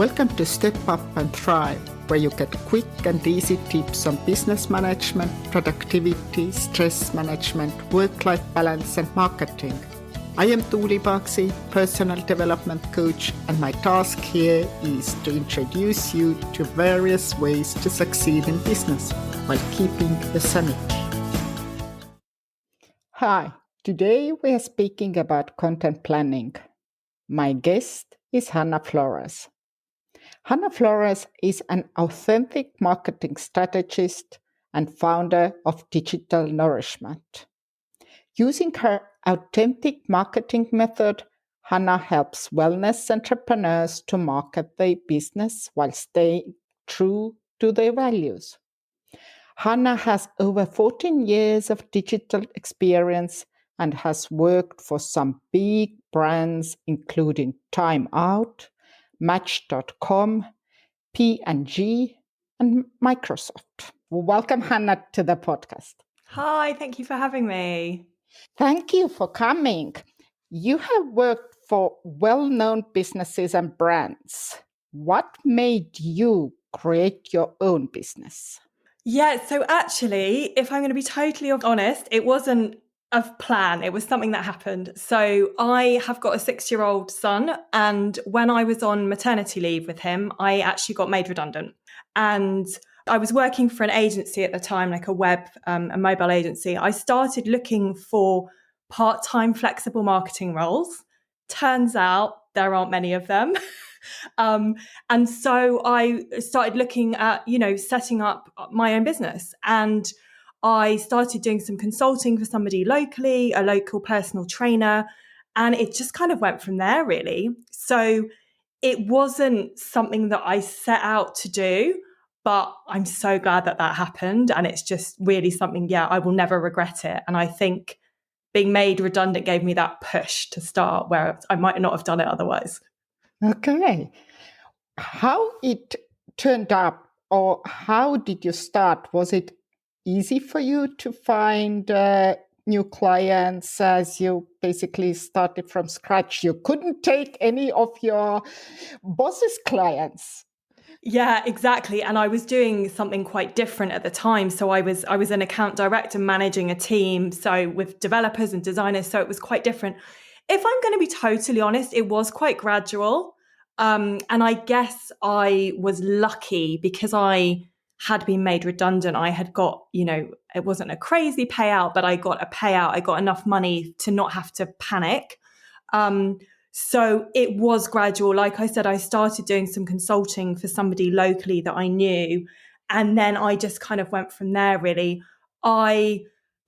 Welcome to Step Up and Thrive, where you get quick and easy tips on business management, productivity, stress management, work-life balance, and marketing. I am Tuuli Paksi, personal development coach, and my task here is to introduce you to various ways to succeed in business while keeping the sanity. Hi, today we are speaking about content planning. My guest is Hannah Flores. Hannah Flores is an authentic marketing strategist and founder of Digital Nourishment. Using her authentic marketing method, Hannah helps wellness entrepreneurs to market their business while staying true to their values. Hannah has over 14 years of digital experience and has worked for some big brands including Time Out, Match.com, P&G, and Microsoft. Welcome, Hannah, to the podcast. Hi, thank you for having me. Thank you for coming. You have worked for well-known businesses and brands. What made you create your own business? Yeah, so actually, if I'm going to be totally honest, it wasn't a plan. It was something that happened. So I have got a 6-year-old son, and when I was on maternity leave with him, I actually got made redundant. And I was working for an agency at the time, like a mobile agency. I started looking for part-time flexible marketing roles. Turns out there aren't many of them. And so I started looking at, setting up my own business. And I started doing some consulting for somebody locally, a local personal trainer. And it just kind of went from there, really. So it wasn't something that I set out to do, but I'm so glad that happened. And it's just really something, I will never regret it. And I think being made redundant gave me that push to start where I might not have done it otherwise. Okay. How it turned up, or how did you start? Was it easy for you to find new clients as you basically started from scratch? You couldn't take any of your boss's clients. Yeah, exactly. And I was doing something quite different at the time. So I was an account director managing a team, so with developers and designers. So it was quite different. If I'm going to be totally honest, it was quite gradual. And I guess I was lucky because I had been made redundant. I had got, it wasn't a crazy payout, but I got a payout. I got enough money to not have to panic. So it was gradual. Like I said, I started doing some consulting for somebody locally that I knew. And then I just kind of went from there, really. The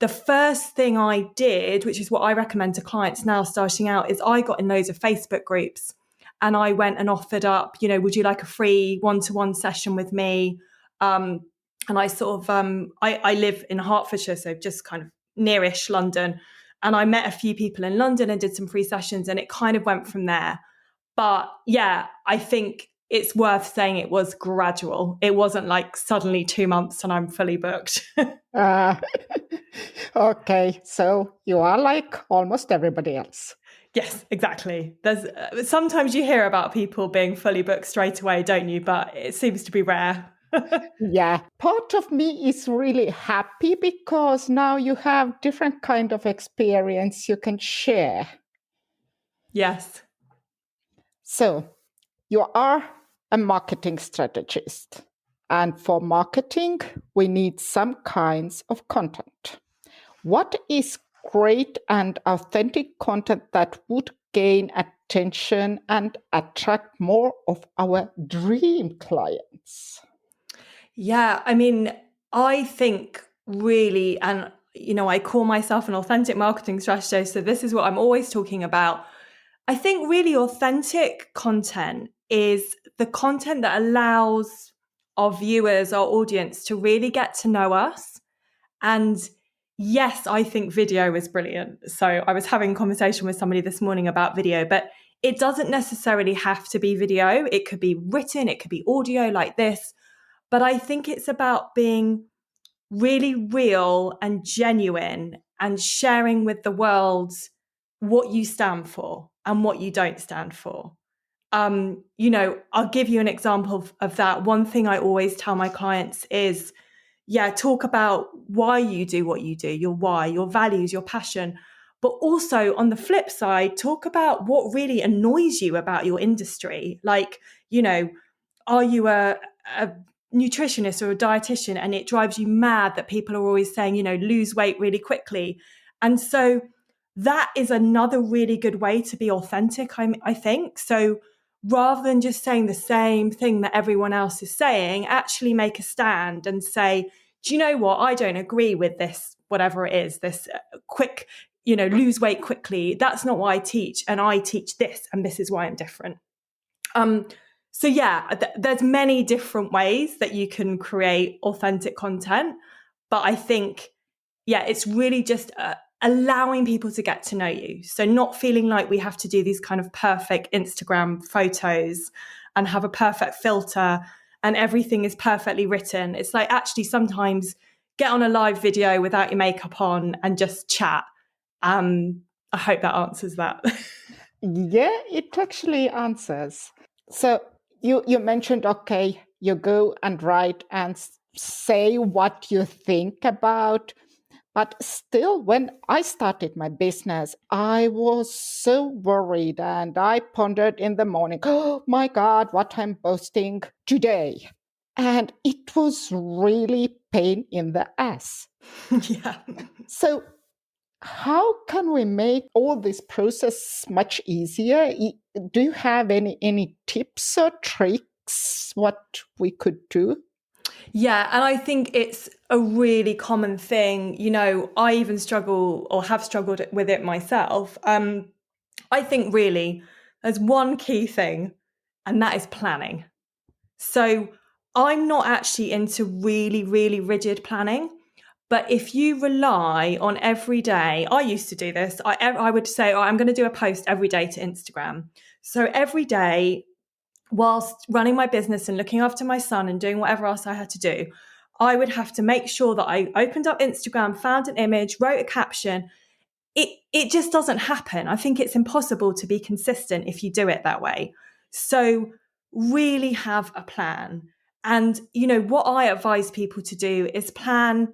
first thing I did, which is what I recommend to clients now starting out, is I got in loads of Facebook groups and I went and offered up, would you like a free one-to-one session with me? And I sort of, I live in Hertfordshire, so just kind of nearish London. And I met a few people in London and did some free sessions, and it kind of went from there. But yeah, I think it's worth saying it was gradual. It wasn't like suddenly 2 months and I'm fully booked. Okay, so you are like almost everybody else. Yes, exactly. There's sometimes you hear about people being fully booked straight away, don't you? But it seems to be rare. Yeah, part of me is really happy because now you have different kind of experience you can share. Yes. So you are a marketing strategist. And for marketing, we need some kinds of content. What is great and authentic content that would gain attention and attract more of our dream clients? Yeah, I mean, I think really, and I call myself an authentic marketing strategist, so this is what I'm always talking about. I think really authentic content is the content that allows our viewers, our audience to really get to know us. And yes, I think video is brilliant. So I was having a conversation with somebody this morning about video, but it doesn't necessarily have to be video. It could be written, it could be audio like this. But I think it's about being really real and genuine and sharing with the world what you stand for and what you don't stand for. I'll give you an example of that. One thing I always tell my clients is, talk about why you do what you do, your why, your values, your passion. But also on the flip side, talk about what really annoys you about your industry. Like, are you a nutritionist or a dietitian and it drives you mad that people are always saying, lose weight really quickly? And so that is another really good way to be authentic, I think. So rather than just saying the same thing that everyone else is saying, actually make a stand and say, do you know what? I don't agree with this, whatever it is, this quick, lose weight quickly. That's not what I teach. And I teach this, and this is why I'm different. There's many different ways that you can create authentic content. But I think, it's really just allowing people to get to know you. So not feeling like we have to do these kind of perfect Instagram photos and have a perfect filter and everything is perfectly written. It's like, actually sometimes get on a live video without your makeup on and just chat. I hope that answers that. Yeah, it actually answers. So you mentioned, okay, you go and write and say what you think about. But still, when I started my business, I was so worried and I pondered in the morning, oh my God, what I'm posting today. And it was really pain in the ass. Yeah. So how can we make all this process much easier? Do you have any tips or tricks what we could do? Yeah, and I think it's a really common thing. I even struggle or have struggled with it myself. I think really there's one key thing, and that is planning. So I'm not actually into really, really rigid planning. But if you rely on every day, I used to do this. I would say, I'm going to do a post every day to Instagram. So every day, whilst running my business and looking after my son and doing whatever else I had to do, I would have to make sure that I opened up Instagram, found an image, wrote a caption. It just doesn't happen. I think it's impossible to be consistent if you do it that way. So really have a plan. And, what I advise people to do is plan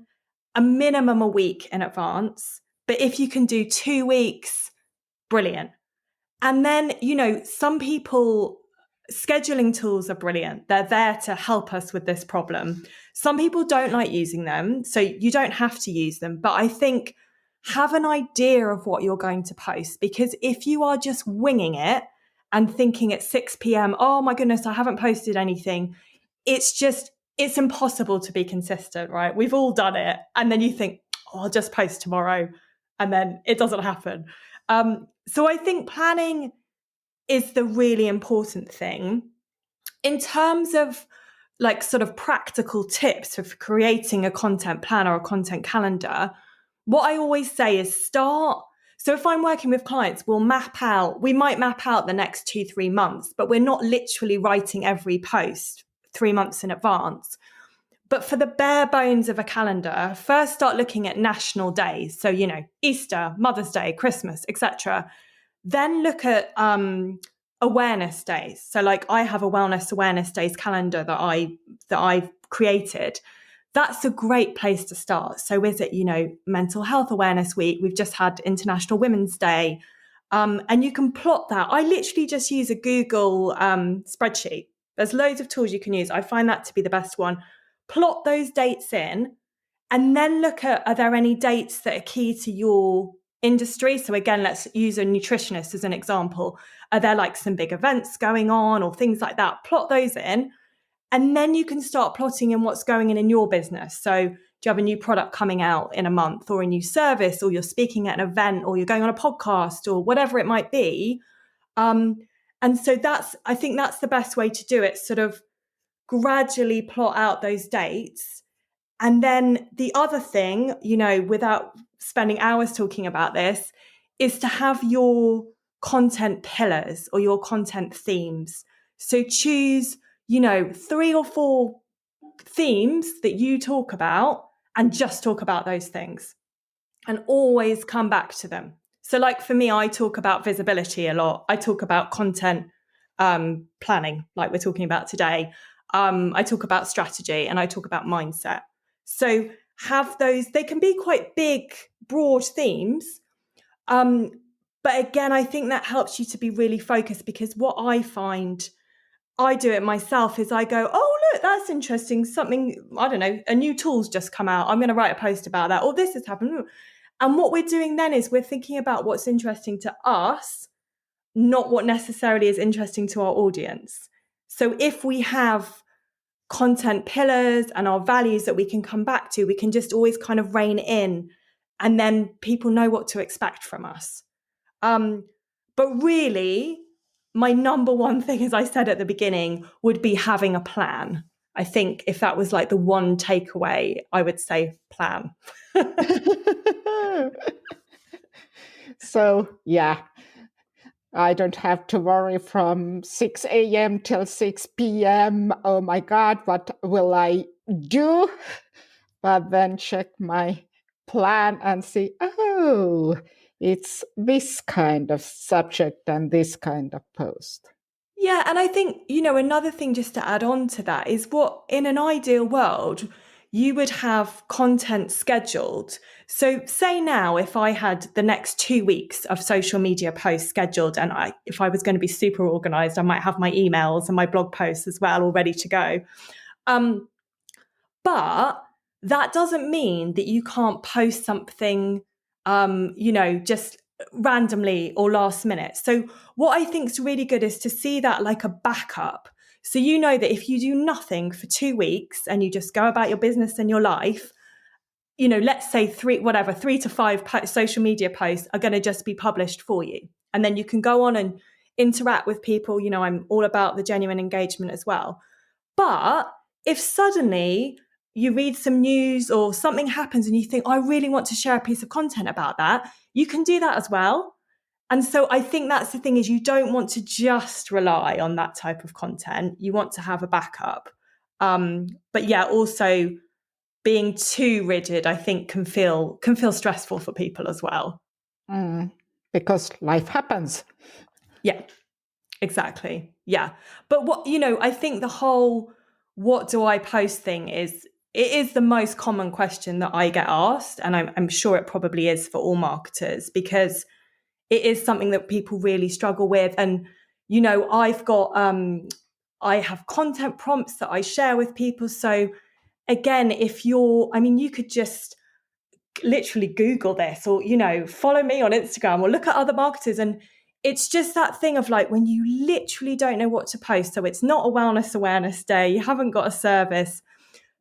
a minimum a week in advance. But if you can do 2 weeks, brilliant. And then, some people, scheduling tools are brilliant. They're there to help us with this problem. Some people don't like using them, so you don't have to use them. But I think have an idea of what you're going to post, because if you are just winging it and thinking at 6 p.m., oh my goodness, I haven't posted anything, it's impossible to be consistent, right? We've all done it. And then you think, oh, I'll just post tomorrow. And then it doesn't happen. So I think planning is the really important thing. In terms of like sort of practical tips for creating a content plan or a content calendar, what I always say is start. So if I'm working with clients, we might map out the next 2-3 months, but we're not literally writing every post 3 months in advance. But for the bare bones of a calendar, first start looking at national days. So, Easter, Mother's Day, Christmas, etc. Then look at awareness days. So like I have a wellness awareness days calendar that I've created. That's a great place to start. So is it, mental health awareness week? We've just had International Women's Day. And you can plot that. I literally just use a Google spreadsheet. There's loads of tools you can use. I find that to be the best one. Plot those dates in and then look at, are there any dates that are key to your industry? So again, let's use a nutritionist as an example. Are there like some big events going on or things like that? Plot those in. And then you can start plotting in what's going in your business. So do you have a new product coming out in a month or a new service, or you're speaking at an event, or you're going on a podcast or whatever it might be? And so I think that's the best way to do it. Sort of gradually plot out those dates. And then the other thing, without spending hours talking about this, is to have your content pillars or your content themes. So choose, 3 or 4 themes that you talk about and just talk about those things and always come back to them. So like for me, I talk about visibility a lot. I talk about content planning, like we're talking about today. I talk about strategy and I talk about mindset. So have those, they can be quite big, broad themes. But again, I think that helps you to be really focused, because what I find, I do it myself, is I go, oh, look, that's interesting. Something, I don't know, a new tool's just come out. I'm going to write a post about that. Or this has happened. And what we're doing then is we're thinking about what's interesting to us, not what necessarily is interesting to our audience. So if we have content pillars and our values that we can come back to, we can just always kind of rein in, and then people know what to expect from us. But really, my number one thing, as I said at the beginning, would be having a plan. I think if that was like the one takeaway, I would say plan. So, yeah, I don't have to worry from 6 a.m. till 6 p.m. Oh my God, what will I do? But then check my plan and see, oh, it's this kind of subject and this kind of post. Yeah, and I think, another thing just to add on to that is, what in an ideal world, you would have content scheduled. So say now, if I had the next 2 weeks of social media posts scheduled, and if I was going to be super organized, I might have my emails and my blog posts as well all ready to go. But that doesn't mean that you can't post something, just randomly or last minute. So what I think is really good is to see that like a backup. So you know that if you do nothing for 2 weeks and you just go about your business and your life, let's say 3 to 5 social media posts are going to just be published for you. And then you can go on and interact with people. I'm all about the genuine engagement as well. But if suddenly you read some news or something happens and you think, I really want to share a piece of content about that, you can do that as well. And so I think that's the thing, is you don't want to just rely on that type of content. You want to have a backup. But yeah, also being too rigid, I think can feel stressful for people as well. Because life happens. Yeah, exactly. Yeah. But I think the whole what do I post thing it is the most common question that I get asked. And I'm sure it probably is for all marketers, because it is something that people really struggle with. And, I have content prompts that I share with people. So again, you could just literally Google this, or, follow me on Instagram or look at other marketers. And it's just that thing of like, when you literally don't know what to post. So it's not a wellness awareness day, you haven't got a service.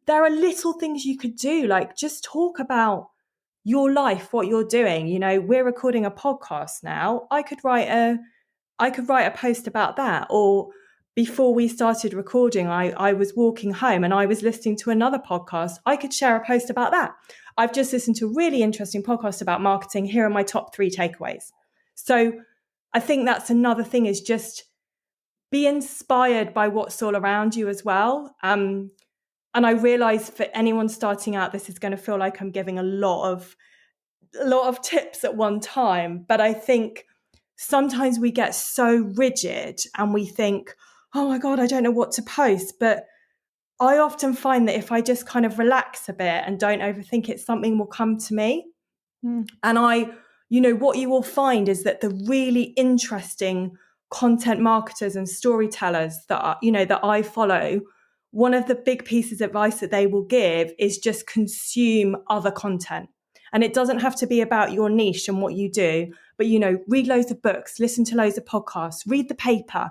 There are little things you could do, like just talk about your life, what you're doing. We're recording a podcast now. I could write a post about that. Or before we started recording, I was walking home and I was listening to another podcast. I could share a post about that. I've just listened to a really interesting podcast about marketing. Here are my top 3 takeaways. So I think that's another thing, is just be inspired by what's all around you as well. And I realize for anyone starting out, this is going to feel like I'm giving a lot of tips at one time. But I think sometimes we get so rigid and we think, oh my God, I don't know what to post. But I often find that if I just kind of relax a bit and don't overthink it, something will come to me. And what you will find is that the really interesting content marketers and storytellers that I follow, one of the big pieces of advice that they will give is just consume other content. And it doesn't have to be about your niche and what you do, but, read loads of books, listen to loads of podcasts, read the paper,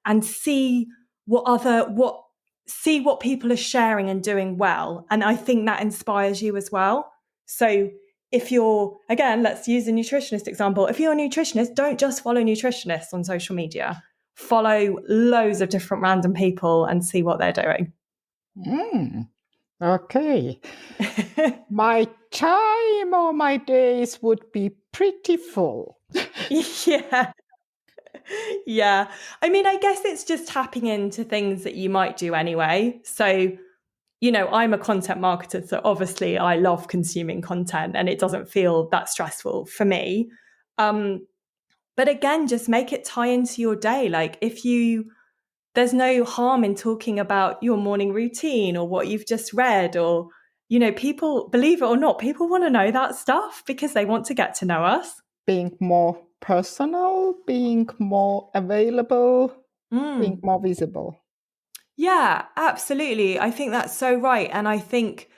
and see what people are sharing and doing well. And I think that inspires you as well. So if you're, again, let's use a nutritionist example. If you're a nutritionist, don't just follow nutritionists on social media. Follow loads of different random people and see what they're doing. Okay. My time or my days would be pretty full. Yeah. Yeah. I guess it's just tapping into things that you might do anyway. So, I'm a content marketer, so obviously I love consuming content and it doesn't feel that stressful for me. But again, just make it tie into your day. Like there's no harm in talking about your morning routine or what you've just read, or, people, believe it or not, people want to know that stuff because they want to get to know us. Being more personal, being more available, being more visible. Yeah, absolutely. I think that's so right. And I think,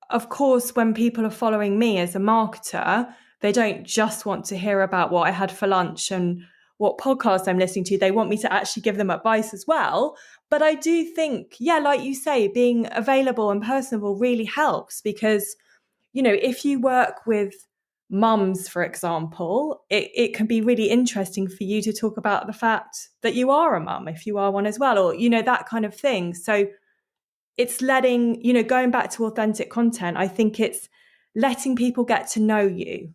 of course, when people are following me as a marketer, they don't just want to hear about what I had for lunch and what podcast I'm listening to. They want me to actually give them advice as well. But I do think, yeah, like you say, being available and personable really helps because, if you work with mums, for example, it can be really interesting for you to talk about the fact that you are a mum, if you are one as well, or, that kind of thing. So it's letting, going back to authentic content, I think it's letting people get to know you,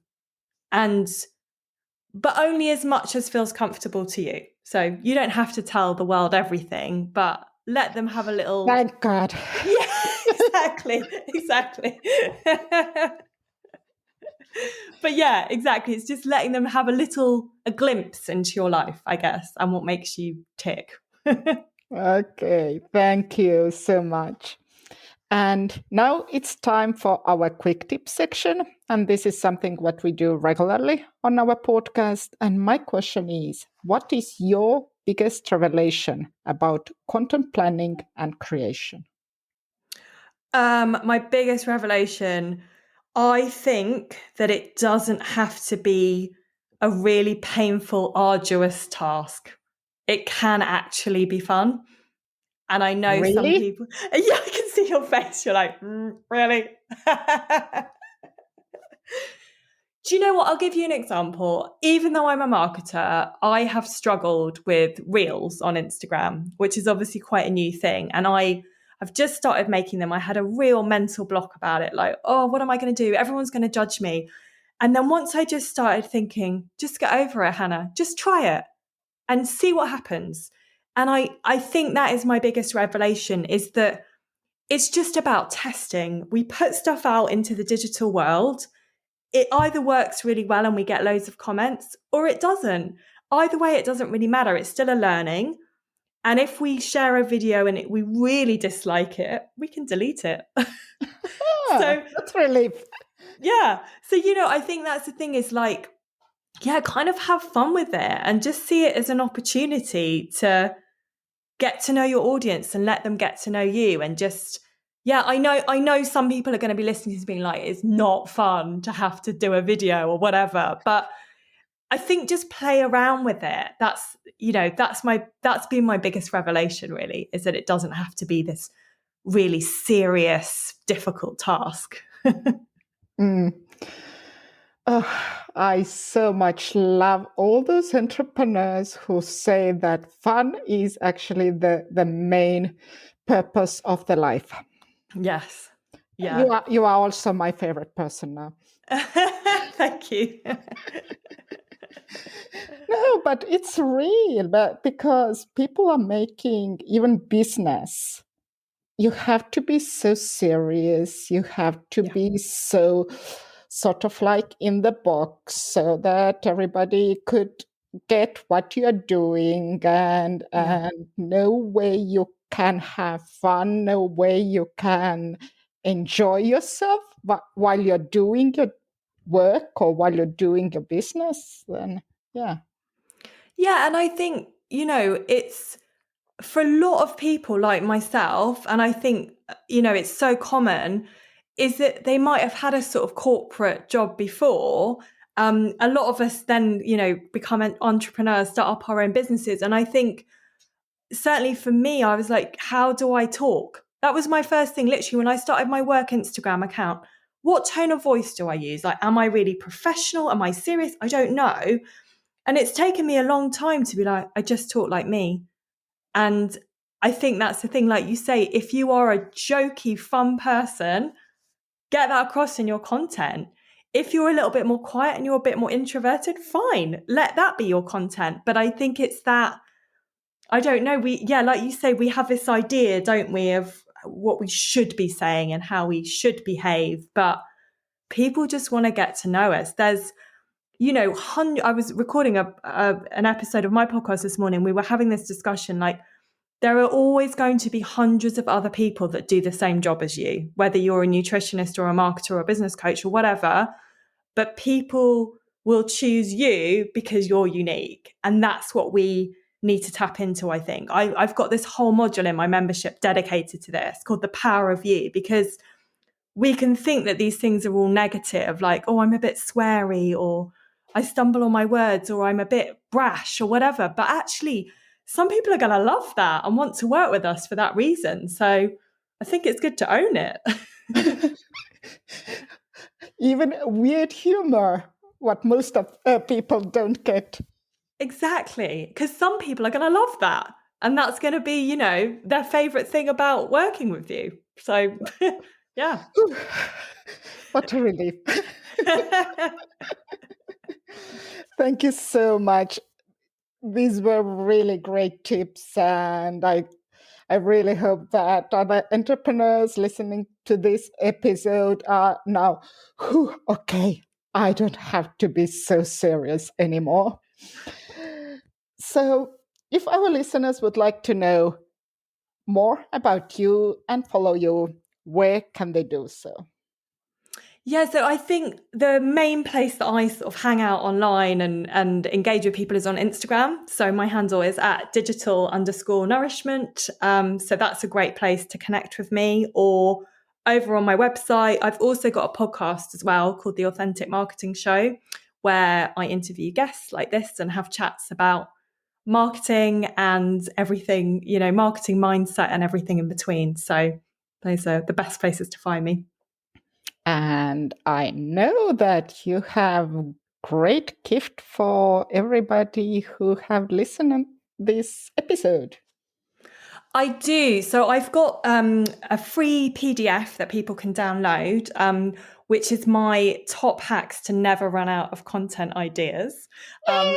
but only as much as feels comfortable to you. So you don't have to tell the world everything, but let them have a little. Thank God. Yeah, exactly. But yeah, exactly. It's just letting them have a glimpse into your life, I guess, and what makes you tick. Okay, thank you so much. And now it's time for our quick tip section. And this is something what we do regularly on our podcast. And my question is, what is your biggest revelation about content planning and creation? My biggest revelation, I think that it doesn't have to be a really painful, arduous task. It can actually be fun. And I know some Really? people, yeah, I can see your face. You're like, really? Do you know what? I'll give you an example. Even though I'm a marketer, I have struggled with reels on Instagram, which is obviously quite a new thing. And I've just started making them. I had a real mental block about it. Like, oh, what am I going to do? Everyone's going to judge me. And then once I just started thinking, just get over it, Hannah, just try it and see what happens. And I think that is my biggest revelation, is that it's just about testing. We put stuff out into the digital world. It either works really well and we get loads of comments, or it doesn't. Either way, it doesn't really matter. It's still a learning. And if we share a video and we really dislike it, we can delete it. So That's relief. yeah. So, I think that's the thing, is like, yeah, kind of have fun with it and just see it as an opportunity to get to know your audience and let them get to know you. And just, yeah, I know some people are going to be listening to being like, it's not fun to have to do a video or whatever, but I think just play around with it. That's been my biggest revelation, really, is that it doesn't have to be this really serious, difficult task. Mm. Oh, I so much love all those entrepreneurs who say that fun is actually the main purpose of the life. Yes. You Yeah. are also my favorite person now. Thank you. No, but it's real, but because people are making even business, you have to be so serious. You have to Yeah. be so sort of like in the box so that everybody could get what you're doing, Yeah. and no way you can have fun, no way you can enjoy yourself while you're doing your work or while you're doing your business. Then yeah. Yeah. And I think, it's for a lot of people like myself, and I think, it's so common, is that they might have had a sort of corporate job before. A lot of us then, become an entrepreneur, start up our own businesses. And I think certainly for me, I was like, how do I talk? That was my first thing, literally, when I started my work Instagram account. What tone of voice do I use? Like, am I really professional? Am I serious? I don't know. And it's taken me a long time to be like, I just talk like me. And I think that's the thing, like you say, if you are a jokey, fun person, get that across in your content. If you're a little bit more quiet and you're a bit more introverted, fine, let that be your content. But I think it's that, I don't know, like you say, we have this idea, don't we, of what we should be saying and how we should behave. But people just want to get to know us. I was recording an episode of my podcast this morning. We were having this discussion, like, there are always going to be hundreds of other people that do the same job as you, whether you're a nutritionist or a marketer or a business coach or whatever, but people will choose you because you're unique. And that's what we need to tap into, I think. I've got this whole module in my membership dedicated to this called The Power of You, because we can think that these things are all negative, like, oh, I'm a bit sweary, or I stumble on my words, or I'm a bit brash or whatever. But actually, some people are going to love that and want to work with us for that reason. So I think it's good to own it. Even weird humor, what most of people don't get. Exactly. Because some people are going to love that. And that's going to be, their favorite thing about working with you. So, yeah. What a relief. Thank you so much. These were really great tips, and I really hope that other entrepreneurs listening to this episode are now, okay, I don't have to be so serious anymore. So, if our listeners would like to know more about you and follow you, where can they do so? Yeah, so I think the main place that I sort of hang out online and engage with people is on Instagram. So my handle is at digital_nourishment. So that's a great place to connect with me. Or over on my website, I've also got a podcast as well called The Authentic Marketing Show, where I interview guests like this and have chats about marketing and everything, marketing mindset and everything in between. So those are the best places to find me. And I know that you have great gift for everybody who have listened to this episode. I do. So I've got a free PDF that people can download, which is my top hacks to never run out of content ideas. So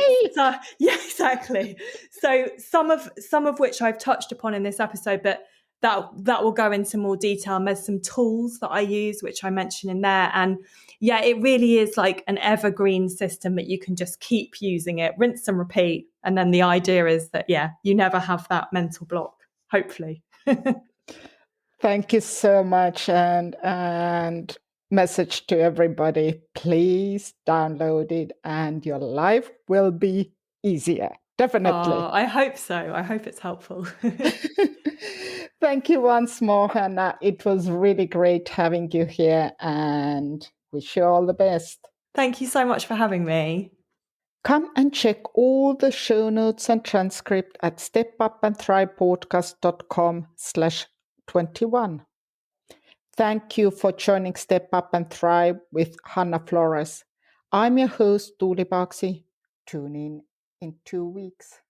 yeah, exactly. So some of which I've touched upon in this episode, but that will go into more detail. And there's some tools that I use, which I mentioned in there. And yeah, it really is like an evergreen system that you can just keep using it, rinse and repeat. And then the idea is that, yeah, you never have that mental block. Hopefully. Thank you so much. And message to everybody, please download it and your life will be easier. Definitely. Oh, I hope so. I hope it's helpful. Thank you once more, Hannah. It was really great having you here and wish you all the best. Thank you so much for having me. Come and check all the show notes and transcript at stepupandthrivepodcast.com/21. Thank you for joining Step Up and Thrive with Hannah Flores. I'm your host, Tuuli Paksi. Tune in 2 weeks.